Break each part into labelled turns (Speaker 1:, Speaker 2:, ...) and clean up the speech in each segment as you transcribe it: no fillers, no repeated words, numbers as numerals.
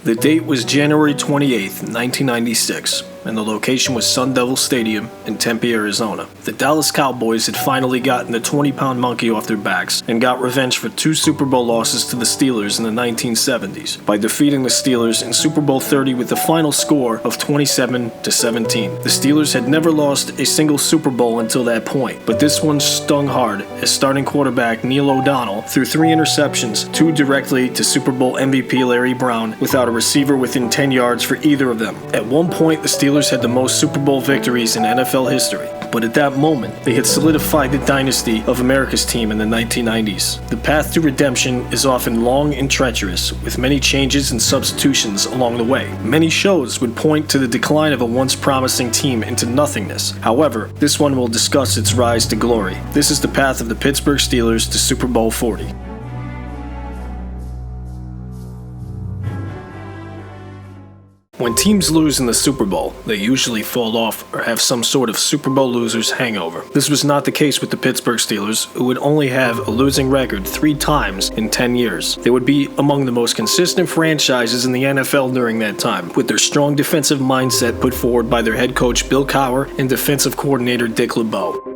Speaker 1: The date was January 28th, 1996, and the location was Sun Devil Stadium in Tempe, Arizona. The Dallas Cowboys had finally gotten the 20-pound monkey off their backs and got revenge for 2 Super Bowl losses to the Steelers in the 1970s by defeating the Steelers in Super Bowl 30 with the final score of 27-17. The Steelers had never lost a single Super Bowl until that point, but this one stung hard as starting quarterback Neil O'Donnell threw 3 interceptions, 2 directly to Super Bowl MVP Larry Brown, without a receiver within 10 yards for either of them. At one point, the Steelers had the most Super Bowl victories in NFL history, but at that moment, they had solidified the dynasty of America's team in the 1990s. The path to redemption is often long and treacherous, with many changes and substitutions along the way. Many shows would point to the decline of a once promising team into nothingness. However, this one will discuss its rise to glory. This is the path of the Pittsburgh Steelers to Super Bowl 40. When teams lose in the Super Bowl, they usually fall off or have some sort of Super Bowl losers hangover. This was not the case with the Pittsburgh Steelers, who would only have a losing record 3 times in 10 years. They would be among the most consistent franchises in the NFL during that time, with their strong defensive mindset put forward by their head coach Bill Cowher and defensive coordinator Dick LeBeau.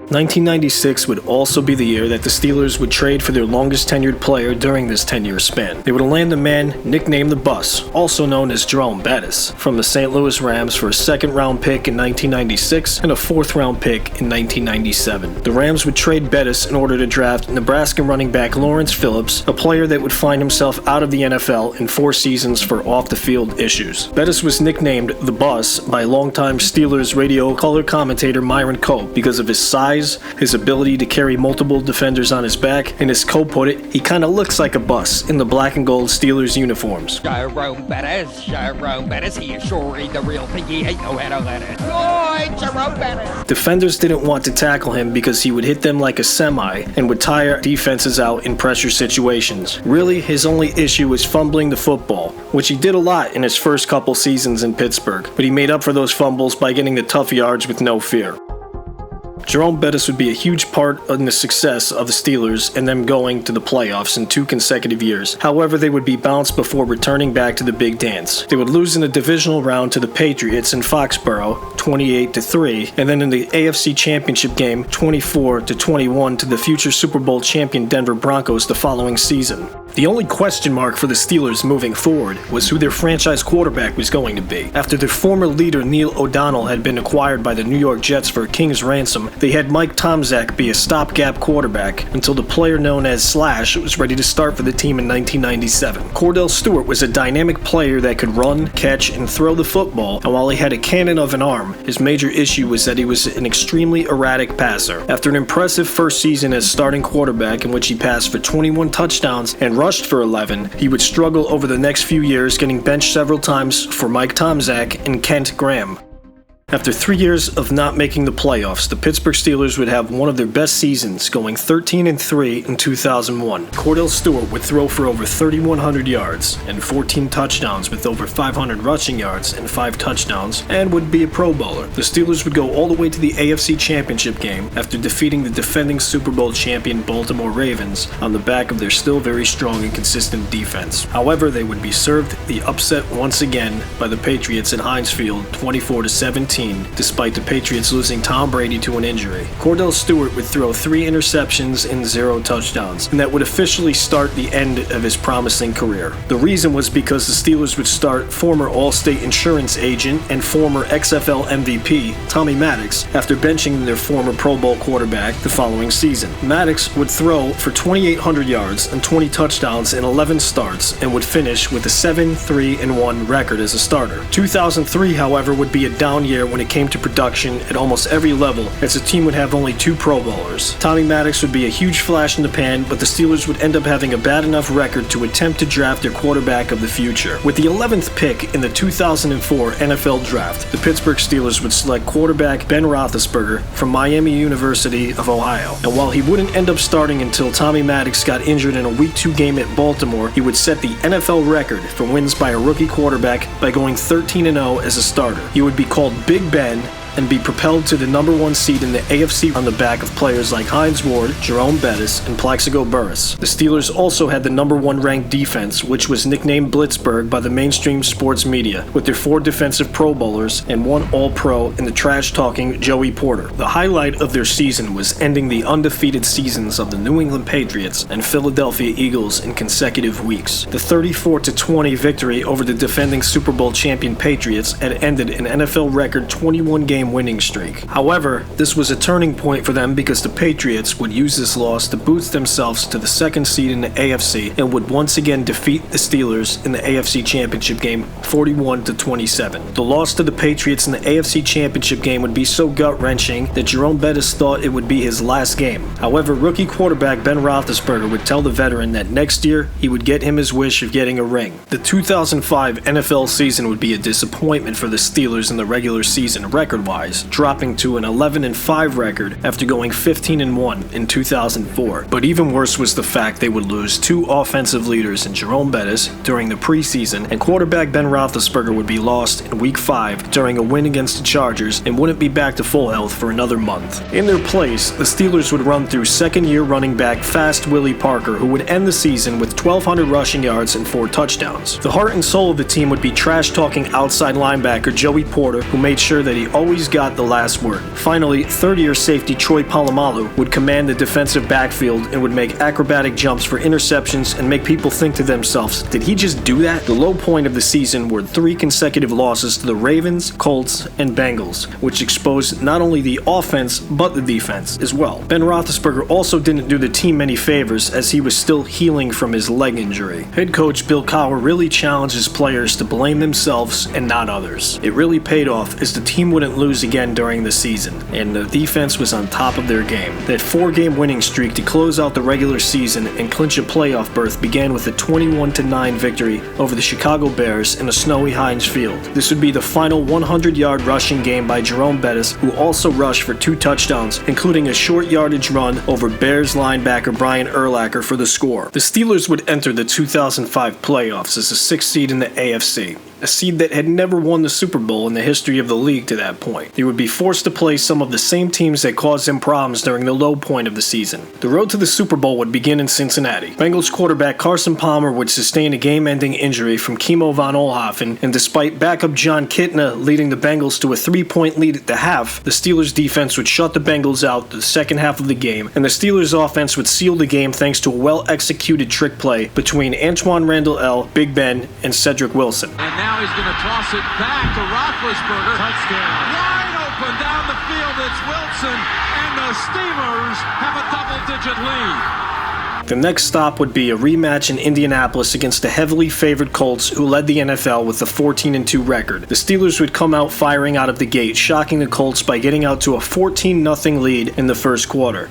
Speaker 1: 1996 would also be the year that the Steelers would trade for their longest tenured player during this 10-year span. They would land a man nicknamed the Bus, also known as Jerome Bettis, from the St. Louis Rams for a 2nd-round pick in 1996 and a 4th-round pick in 1997. The Rams would trade Bettis in order to draft Nebraska running back Lawrence Phillips, a player that would find himself out of the NFL in 4 seasons for off-the-field issues. Bettis was nicknamed the Bus by longtime Steelers radio color commentator Myron Cope because of his size, his ability to carry multiple defenders on his back, and as Cope put it, he kinda looks like a bus in the black and gold Steelers uniforms.
Speaker 2: Jerome Bettis, he is sure the real thing, he ain't no how to let it. Oh, Jerome Bettis!
Speaker 1: Defenders didn't want to tackle him because he would hit them like a semi and would tire defenses out in pressure situations. Really, his only issue was fumbling the football, which he did a lot in his first couple seasons in Pittsburgh, but he made up for those fumbles by getting the tough yards with no fear. Jerome Bettis would be a huge part in the success of the Steelers and them going to the playoffs in 2 consecutive years. However, they would be bounced before returning back to the big dance. They would lose in the divisional round to the Patriots in Foxborough, 28-3, and then in the AFC Championship game, 24-21 to the future Super Bowl champion Denver Broncos the following season. The only question mark for the Steelers moving forward was who their franchise quarterback was going to be. After their former leader Neil O'Donnell had been acquired by the New York Jets for a king's ransom, they had Mike Tomczak be a stopgap quarterback until the player known as Slash was ready to start for the team in 1997. Cordell Stewart was a dynamic player that could run, catch, and throw the football, and while he had a cannon of an arm, his major issue was that he was an extremely erratic passer. After an impressive first season as starting quarterback in which he passed for 21 touchdowns and rushed for 11, he would struggle over the next few years, getting benched several times for Mike Tomczak and Kent Graham. After 3 years of not making the playoffs, the Pittsburgh Steelers would have one of their best seasons, going 13-3 in 2001. Cordell Stewart would throw for over 3,100 yards and 14 touchdowns with over 500 rushing yards and 5 touchdowns, and would be a Pro Bowler. The Steelers would go all the way to the AFC Championship game after defeating the defending Super Bowl champion Baltimore Ravens on the back of their still very strong and consistent defense. However, they would be served the upset once again by the Patriots at Heinz Field, 24-17. Despite the Patriots losing Tom Brady to an injury. Cordell Stewart would throw 3 interceptions and 0 touchdowns, and that would officially start the end of his promising career. The reason was because the Steelers would start former All-State insurance agent and former XFL MVP Tommy Maddox after benching their former Pro Bowl quarterback the following season. Maddox would throw for 2,800 yards and 20 touchdowns in 11 starts and would finish with a 7-3-1 record as a starter. 2003, however, would be a down year when it came to production at almost every level, as the team would have only 2 Pro Bowlers. Tommy Maddox would be a huge flash in the pan, but the Steelers would end up having a bad enough record to attempt to draft their quarterback of the future. With the 11th pick in the 2004 NFL Draft, the Pittsburgh Steelers would select quarterback Ben Roethlisberger from Miami University of Ohio. And while he wouldn't end up starting until Tommy Maddox got injured in a Week 2 game at Baltimore, he would set the NFL record for wins by a rookie quarterback by going 13-0 as a starter. He would be called Big Ben, and be propelled to the #1 seed in the AFC on the back of players like Hines Ward, Jerome Bettis, and Plaxico Burress. The Steelers also had the #1 ranked defense, which was nicknamed Blitzburgh by the mainstream sports media, with their 4 defensive Pro Bowlers and 1 All-Pro in the trash-talking Joey Porter. The highlight of their season was ending the undefeated seasons of the New England Patriots and Philadelphia Eagles in consecutive weeks. The 34-20 victory over the defending Super Bowl champion Patriots had ended an NFL record 21-game winning streak. However, this was a turning point for them because the Patriots would use this loss to boost themselves to the 2nd seed in the AFC and would once again defeat the Steelers in the AFC Championship game 41-27. The loss to the Patriots in the AFC Championship game would be so gut-wrenching that Jerome Bettis thought it would be his last game. However, rookie quarterback Ben Roethlisberger would tell the veteran that next year he would get him his wish of getting a ring. The 2005 NFL season would be a disappointment for the Steelers in the regular season record-wise, dropping to an 11-5 record after going 15-1 in 2004. But even worse was the fact they would lose 2 offensive leaders in Jerome Bettis during the preseason, and quarterback Ben Roethlisberger would be lost in Week 5 during a win against the Chargers and wouldn't be back to full health for another month. In their place, the Steelers would run through second-year running back Fast Willie Parker, who would end the season with 1,200 rushing yards and 4 touchdowns. The heart and soul of the team would be trash-talking outside linebacker Joey Porter, who made sure that he always got the last word. Finally, third-year safety Troy Polamalu would command the defensive backfield and would make acrobatic jumps for interceptions and make people think to themselves, did he just do that? The low point of the season were 3 consecutive losses to the Ravens, Colts, and Bengals, which exposed not only the offense but the defense as well. Ben Roethlisberger also didn't do the team many favors as he was still healing from his leg injury. Head coach Bill Cowher really challenged his players to blame themselves and not others. It really paid off as the team wouldn't lose again during the season, and the defense was on top of their game. That 4-game winning streak to close out the regular season and clinch a playoff berth began with a 21-9 victory over the Chicago Bears in a snowy Heinz Field. This would be the final 100-yard rushing game by Jerome Bettis, who also rushed for 2 touchdowns, including a short yardage run over Bears linebacker Brian Urlacher for the score. The Steelers would enter the 2005 playoffs as the 6th seed in the AFC, a seed that had never won the Super Bowl in the history of the league to that point. They would be forced to play some of the same teams that caused them problems during the low point of the season. The road to the Super Bowl would begin in Cincinnati. Bengals quarterback Carson Palmer would sustain a game-ending injury from Kimo von Oelhoffen, and despite backup John Kitna leading the Bengals to a 3-point lead at the half, the Steelers defense would shut the Bengals out the second half of the game, and the Steelers offense would seal the game thanks to a well-executed trick play between Antoine Randall L., Big Ben, and Cedric Wilson.
Speaker 3: Now he's going to toss it back to Roethlisberger. Touchdown. Wide open down the field. It's Wilson, and the Steelers have a double-digit lead.
Speaker 1: The next stop would be a rematch in Indianapolis against the heavily favored Colts, who led the NFL with a 14-2 record. The Steelers would come out firing out of the gate, shocking the Colts by getting out to a 14-0 lead in the first quarter.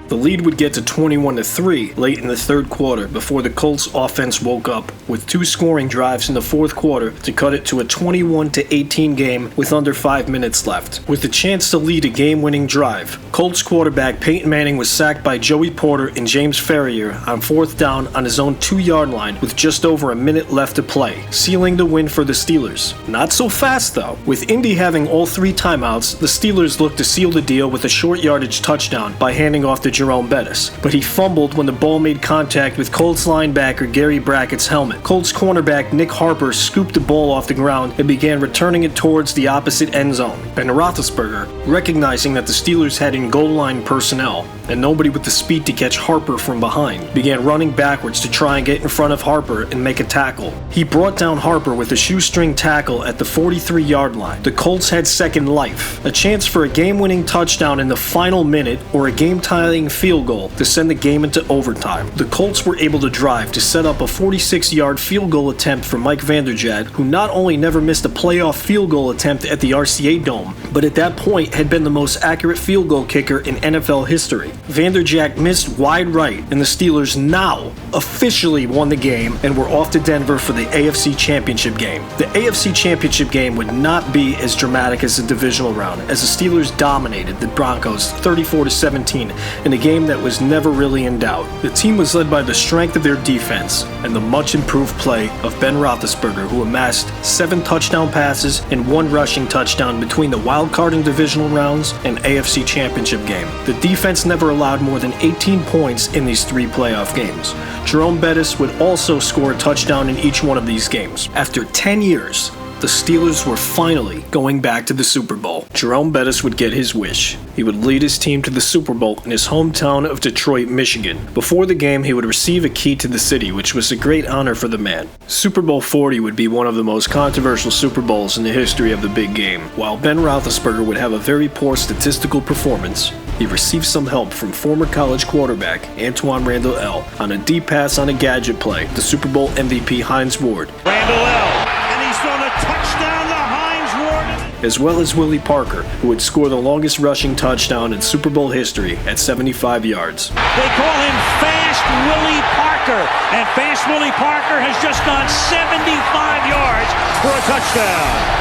Speaker 1: The lead would get to 21-3 late in the third quarter before the Colts offense woke up with 2 scoring drives in the fourth quarter to cut it to a 21-18 game with under 5 minutes left. With the chance to lead a game-winning drive, Colts quarterback Peyton Manning was sacked by Joey Porter and James Ferrier on 4th down on his own 2-yard line with just over a minute left to play, sealing the win for the Steelers. Not so fast though. With Indy having all 3 timeouts, the Steelers looked to seal the deal with a short yardage touchdown by handing off to Jerome Bettis, but he fumbled when the ball made contact with Colts linebacker Gary Brackett's helmet. Colts cornerback Nick Harper scooped the ball off the ground and began returning it towards the opposite end zone. Ben Roethlisberger, recognizing that the Steelers had in goal line personnel and nobody with the speed to catch Harper from behind, began running backwards to try and get in front of Harper and make a tackle. He brought down Harper with a shoestring tackle at the 43-yard line. The Colts had second life, a chance for a game-winning touchdown in the final minute or a game-tying field goal to send the game into overtime. The Colts were able to drive to set up a 46-yard field goal attempt for Mike Vanderjagt, who not only never missed a playoff field goal attempt at the RCA Dome, but at that point had been the most accurate field goal kicker in NFL history. Vanderjagt missed wide right, and the Steelers now officially won the game and were off to Denver for the AFC Championship game. The AFC Championship game would not be as dramatic as the divisional round, as the Steelers dominated the Broncos 34-17 in a game that was never really in doubt. The team was led by the strength of their defense and the much improved play of Ben Roethlisberger, who amassed 7 touchdown passes and 1 rushing touchdown between the wildcard and divisional rounds and AFC Championship game. The defense never allowed more than 18 points in these 3 playoff games. Jerome Bettis would also score a touchdown in each one of these games. After 10 years, the Steelers were finally going back to the Super Bowl. Jerome Bettis would get his wish. He would lead his team to the Super Bowl in his hometown of Detroit, Michigan. Before the game, he would receive a key to the city, which was a great honor for the man. Super Bowl 40 would be one of the most controversial Super Bowls in the history of the big game. While Ben Roethlisberger would have a very poor statistical performance, he received some help from former college quarterback Antoine Randall L. on a deep pass on a gadget play to Super Bowl MVP Hines Ward.
Speaker 4: Randall L. Touchdown to Hines Ward.
Speaker 1: As well as Willie Parker, who would score the longest rushing touchdown in Super Bowl history at 75 yards.
Speaker 4: They call him Fast Willie Parker, and Fast Willie Parker has just gone 75 yards for a touchdown.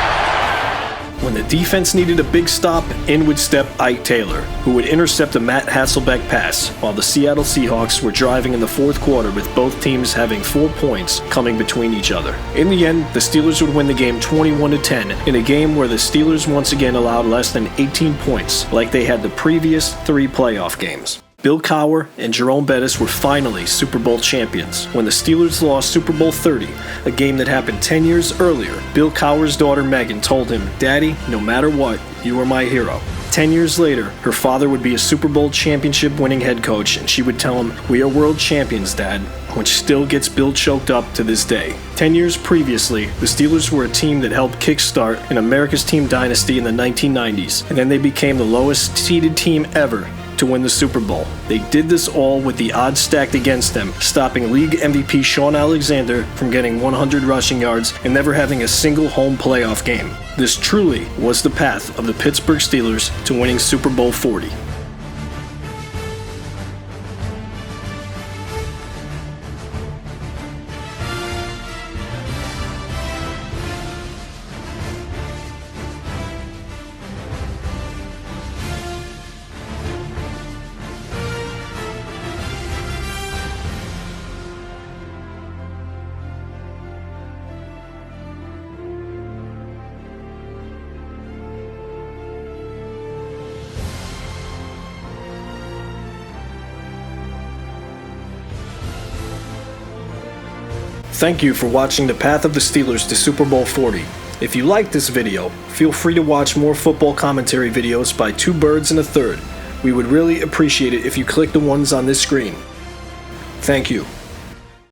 Speaker 1: When the defense needed a big stop, in would step Ike Taylor, who would intercept a Matt Hasselbeck pass, while the Seattle Seahawks were driving in the fourth quarter with both teams having 4 points coming between each other. In the end, the Steelers would win the game 21-10 in a game where the Steelers once again allowed less than 18 points, like they had the previous 3 playoff games. Bill Cowher and Jerome Bettis were finally Super Bowl champions when the Steelers lost Super Bowl 30, a game that happened 10 years earlier. Bill Cowher's daughter Megan told him, "Daddy, no matter what, you are my hero." 10 years later, her father would be a Super Bowl championship winning head coach, and she would tell him, "We are world champions, Dad," which still gets Bill choked up to this day. 10 years previously, the Steelers were a team that helped kickstart an America's team dynasty in the 1990s, and then they became the lowest seeded team ever to win the Super Bowl. They did this all with the odds stacked against them, stopping league MVP Shaun Alexander from getting 100 rushing yards and never having a single home playoff game. This truly was the path of the Pittsburgh Steelers to winning Super Bowl 40. Thank you for watching the path of the Steelers to Super Bowl 40. If you liked this video, feel free to watch more football commentary videos by 2 birds and a third. We would really appreciate it if you click the ones on this screen. Thank you.